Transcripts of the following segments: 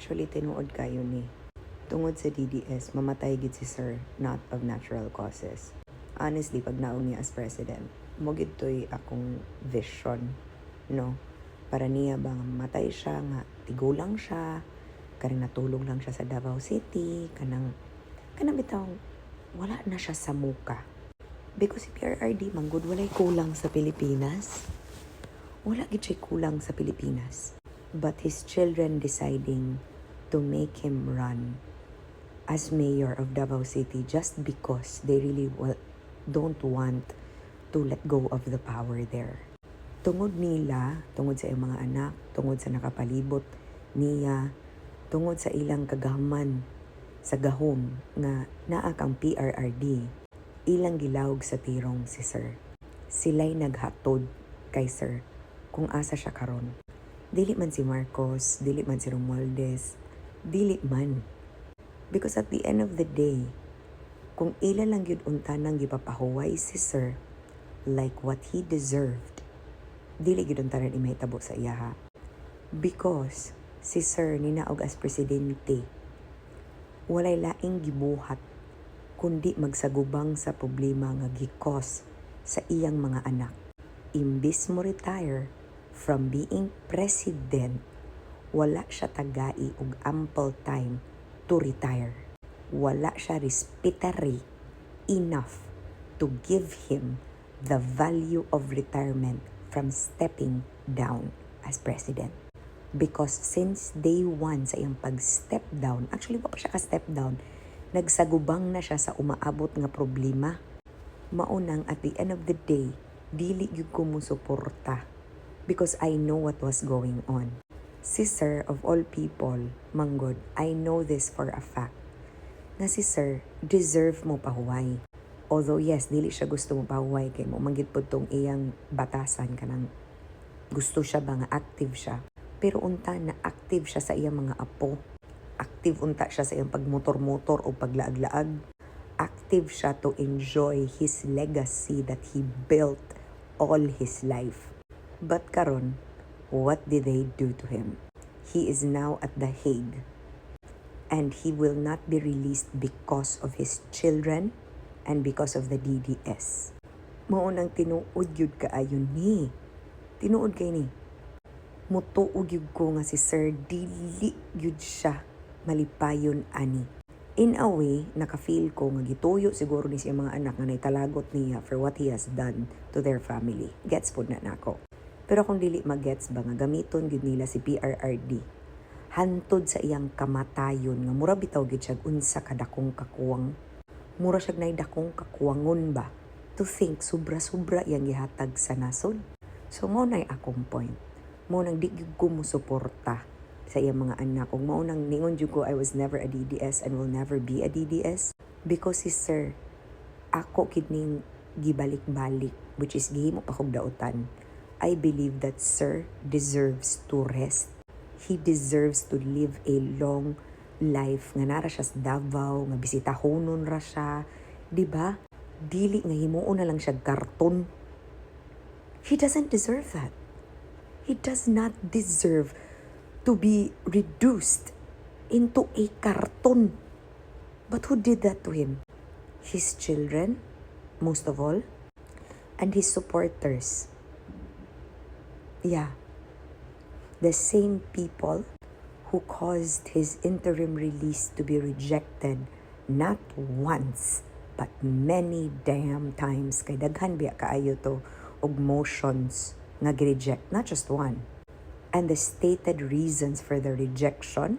actually tinuod kayo ni. Tungod sa DDS, mamatay gid si Sir, not of natural causes. Honestly, pag naong niya as president, mogid to'y akong vision, no? Para niya bang matay siya, nga tigulang siya, kanang natulog lang siya sa Davao City, kanang bitaw, wala na siya sa muka. Because si PRRD, manggod walay kulang sa Pilipinas. Wala gid siya kulang sa Pilipinas. But his children deciding to make him run as mayor of Davao City just because they really don't want to let go of the power there. Tungod nila, tungod sa iyang mga anak, tungod sa nakapalibot niya, tungod sa ilang kagaman sa gahom nga naa kang PRRD, ilang gilawg sa tirong si Sir. Sila'y naghatod kay Sir kung asa siya karon. Dili man si Marcos, dili man si Romualdez, dili man. Because at the end of the day, kung ila lang yun untanang gipapahuway si Sir like what he deserved, dili yun untanang imahitabo sa iyaha. Because si Sir ninaog as presidente, walay laing gibuhat kundi magsagubang sa problema nga gikos sa iyang mga anak. Imbis mo retire from being president, wala siya tagai og ample time to retire. Wala siya respetary enough to give him the value of retirement from stepping down as president. Because since day one sa iyang pag-step down, actually wala pa siya ka-step down, nagsagubang na siya sa umaabot nga problema. Maunang at the end of the day, dili gyud ko mo suporta because I know what was going on. Si Sir, of all people, manggod, I know this for a fact, na si Sir deserve mo pahuway. Although yes, dili siya gusto mo pahuway kay mo manggid pud tong iyang batasan kanang gusto siya ba nga active siya. Pero unta na active siya sa iyang mga apo. Active unta siya sa iyang pagmotor-motor o paglaag-laag. Active siya to enjoy his legacy that he built all his life. But karon, what did they do to him? He is now at The Hague. And he will not be released because of his children and because of the DDS. Maunang tinuod yun kaayon ni. Tinuod kay ni. Mutuog yun ko nga si Sir, dili yun siya malipayon ani. In a way, naka-feel ko nga gituyo siguro ni siya mga anak nga naitalagot niya for what he has done to their family. Gets po na nako. Pero kung dili magets ba nga gamiton gid nila si PRRD hantod sa iyang kamatayon nga mura bitaw gid siya unsa ka dakong kakuwang. Mura siya nay dakong kakuwangon ba to think sobra-sobra yang gihatag sa nasod. So mo nay akong point. Mo nang di gyud ko mo suporta sa iyang mga anak. Kung mo nang ningon jud ko I was never a DDS and will never be a DDS because si Sir ako kidning gibalik-balik which is gihimo pa kog dautan. I believe that Sir deserves to rest. He deserves to live a long life. Nga nara siya sa Davao, nga bisitahonon ra siya. Diba? Dili nga himuon na lang siya karton. He doesn't deserve that. He does not deserve to be reduced into a karton. But who did that to him? His children, most of all, and his supporters. Yeah, the same people who caused his interim release to be rejected not once but many damn times. Kay daghan biya kaayo to og motions nga gi-reject, not just one. And the stated reasons for the rejection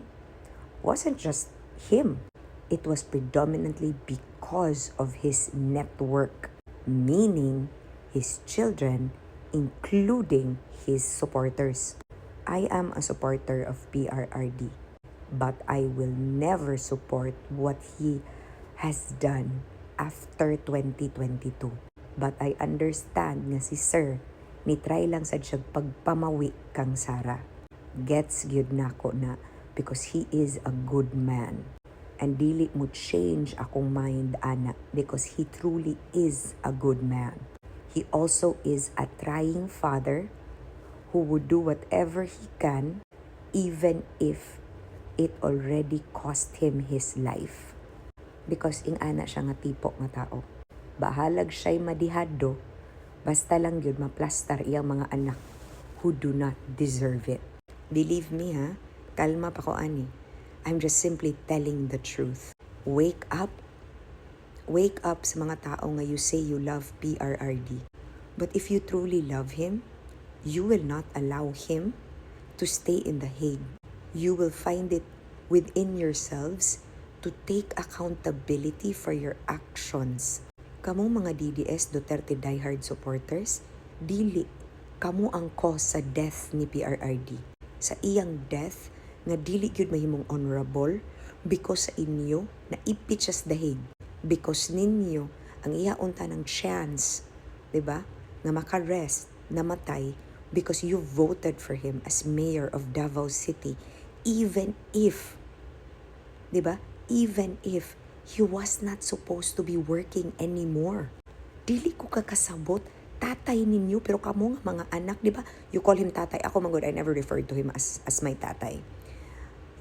wasn't just him. It was predominantly because of his network, meaning his children, including his supporters. I am a supporter of PRRD, but I will never support what he has done after 2022. But I understand nga si Sir, ni try lang sad siya pagpamawi kang Sara. Gets gyud nako na because he is a good man. And dili mo change akong mind ana because he truly is a good man. He also is a trying father who would do whatever he can even if it already cost him his life. Because ana siya nga tipo nga tao. Bahalag siya'y madihado, basta lang yun maplastar iyang mga anak who do not deserve it. Believe me ha, kalma pa ko ani. I'm just simply telling the truth. Wake up. Wake up sa mga tao nga you say you love PRRD. But if you truly love him, you will not allow him to stay in The Hague. You will find it within yourselves to take accountability for your actions. Kamong mga DDS Duterte diehard supporters, dili kamo ang cause sa death ni PRRD. Sa iyang death, nga dili gyud mahimong honorable because sa inyo na ipit siya sa The Hague. Because ninyo ang iya unta ng chance, 'di ba? Nga makarest, namatay because you voted for him as mayor of Davao City even if, 'di ba? Even if he was not supposed to be working anymore. Dili ko kakasabot tatay ninyo pero kamo nga mga anak, 'di ba? You call him tatay. Ako man gud, I never referred to him as my tatay.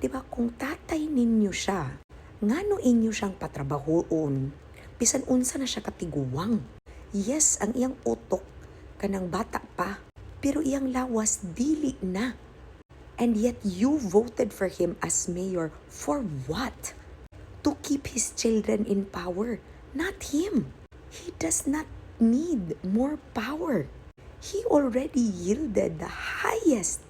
'Di ba? Kung tatay ninyo siya, ngano inyo siyang patrabahoon? Bisan unsa na siya katiguwang. Yes, ang iyang utok kanang bata pa, pero iyang lawas dili na. And yet you voted for him as mayor for what? To keep his children in power, not him. He does not need more power. He already yielded the highest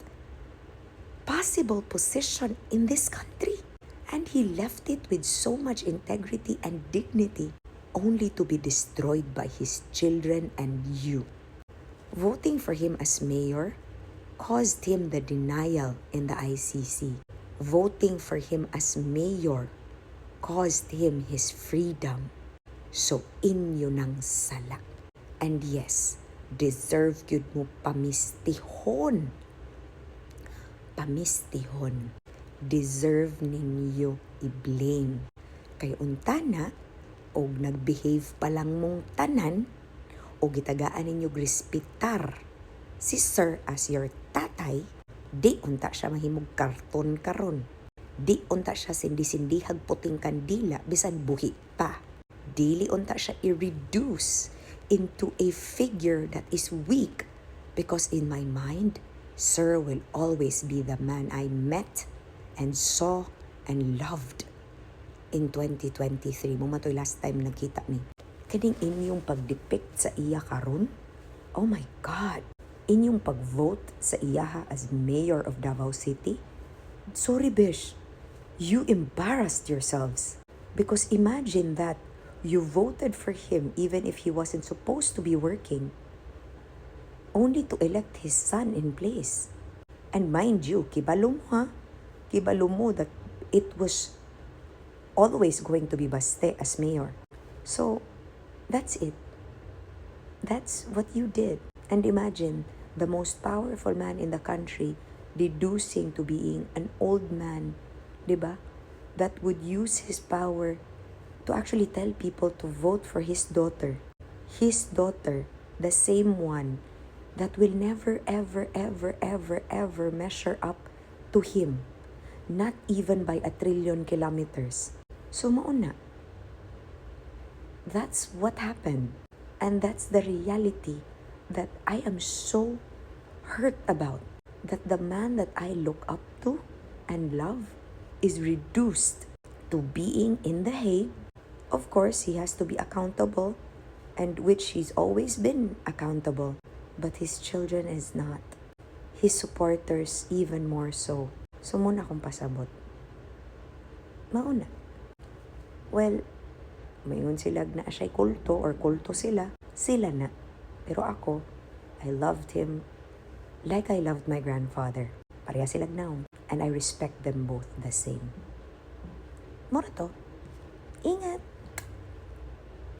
possible position in this country. And he left it with so much integrity and dignity, only to be destroyed by his children and you. Voting for him as mayor caused him the denial in the ICC. Voting for him as mayor caused him his freedom. So inyo nang sala. And yes, deserve gyud mo pamistihon. Pamistihon. Deserve ninyo i-blame. Kay unta na, og nagbehave pa lang mong tanan, o gitagaan ninyo grespetar si Sir as your tatay, di unta siya mahimog karton karon. Di unta siya sindi-sindihag puting kandila bisan buhi pa. Dili unta siya i-reduce into a figure that is weak because in my mind, Sir will always be the man I met and saw and loved in 2023. Mumatoy last time nagkita ni. Kaning inyong pagdepict sa iya karon? Oh my God! Inyong pag-vote sa iyaha as mayor of Davao City? Sorry, Bish. You embarrassed yourselves. Because imagine that you voted for him even if he wasn't supposed to be working, only to elect his son in place. And mind you, kibalo mo ha? Kibalo mo that it was always going to be Baste as mayor. So, that's it. That's what you did. And imagine, the most powerful man in the country deducing to being an old man, diba? That would use his power to actually tell people to vote for his daughter. His daughter, the same one that will never, ever, ever, ever, ever measure up to him. Not even by 1 trillion kilometers. So mauna. That's what happened. And that's the reality that I am so hurt about. That the man that I look up to and love is reduced to being in The Hague. Of course, he has to be accountable, and which he's always been accountable. But his children is not. His supporters even more so. So muna akong pasabot. Mauna. Well, mayon sila na siya'y kulto or kulto sila na. Pero ako, I loved him like I loved my grandfather. Pareha sila now. And I respect them both the same. Mora to. Ingat!